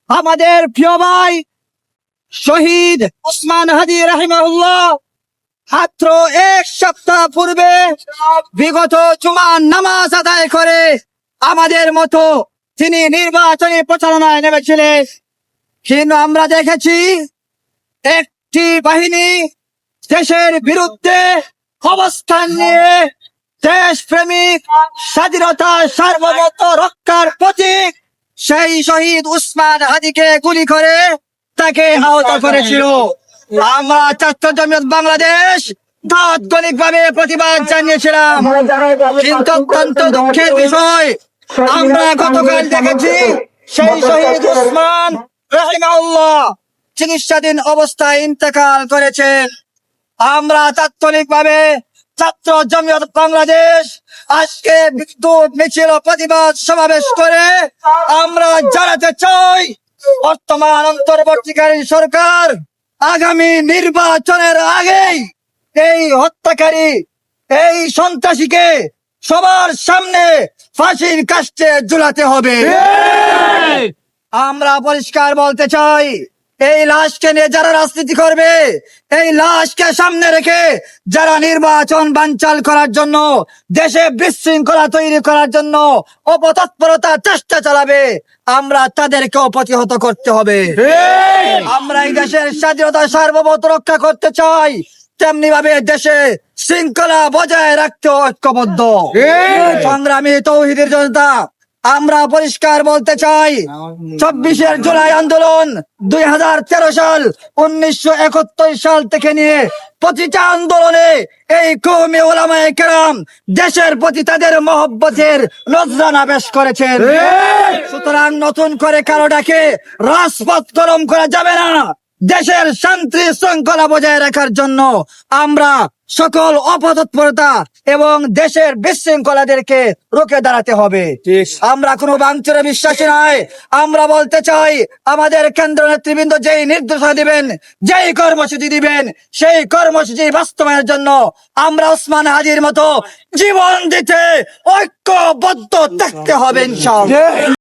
আমাদের প্রিয় ভাই শহীদ ওসমান হাদি রাহিমাহুল্লাহ মাত্র এক সপ্তাহ পূর্বে বিগত জুমার নামাজ আদায় করে আমাদের মতো তিনি নির্বাচনী প্রচারণায় নেমেছিলেন। কিন্তু আমরা দেখেছি একটি বাহিনী দেশের বিরুদ্ধে অবস্থান নিয়ে দেশপ্রেমিক স্বাধীনতা সার্বভৌমত্ব রক্ষার প্রতীক সেই শহীদ ওসমান হাদিকে গুলি করে তাকে আহত করেছিল। আমরা ছাত্র জমিয়ত বাংলাদেশ তাৎক্ষণিকভাবে প্রতিবাদ জানিয়েছিলাম, কিন্তু অত্যন্ত দুঃখের বিষয় আমরা গতকাল দেখেছি সেই শহীদ ওসমান রাহিমাহুল্লাহ চিকিৎসাধীন অবস্থায় ইন্তেকাল করেছেন। আমরা তাৎক্ষণিকভাবে ছাত্র জমিয়ত বাংলাদেশ আজকে বিদ্যুৎ মিছিল প্রতিবাদ সমাবেশ করে আমরা জানাতে চাই, বর্তমান অন্তর্বর্তীকালীন সরকার আগামী নির্বাচনের আগেই এই হত্যাকারী এই সন্ত্রাসীকে সবার সামনে ফাঁসির কাস্টে ঝুলাতে হবে। আমরা পরিষ্কার বলতে চাই, এই লাশকে নিয়ে যারা রাজনীতি করবে, এই লাশকে সামনে রেখে যারা নির্বাচন বানচাল করার জন্য দেশে বিশৃঙ্খলা তৈরি করার জন্য অপতৎপরতা চেষ্টা চালাবে, আমরা তাদেরকেও প্রতিহত করতে হবে। আমরা এই দেশের স্বাধীনতা সার্বভৌমত্ব রক্ষা করতে চাই, তেমনি ভাবে দেশে শৃঙ্খলা বজায় রাখতে ঐক্যবদ্ধ। সংগ্রামী তৌহিদের জনতা, আমরা পরিষ্কার বলতে চাই, 24 জুলাই আন্দোলন 2013 সাল 1971 সাল থেকে নিয়ে প্রতিটা আন্দোলনে এই কওমি উলামায়ে কেরাম দেশের প্রতি তাদের মহব্বতের নজরানা পেশ করেছেন। সুতরাং নতুন করে কারোটাকে রাজপথ গরম করা যাবে না। দেশের শান্তি শৃঙ্খলা বজায় রাখার জন্য আমরা সকল অপতৎপরতা এবং দেশের বিশৃঙ্খলাদেরকে রুখে দাঁড়াতে হবে। আমরা কোনো ভাঙচুরে বিশ্বাসী নয়। আমরা বলতে চাই, আমাদের কেন্দ্র নেতৃবৃন্দ যেই নির্দেশনা দিবেন, যেই কর্মসূচি দিবেন, সেই কর্মসূচি বাস্তবায়নের জন্য আমরা ওসমান হাদির মতো জীবন দিতে ঐক্যবদ্ধ থাকতে হবে ইনশাআল্লাহ।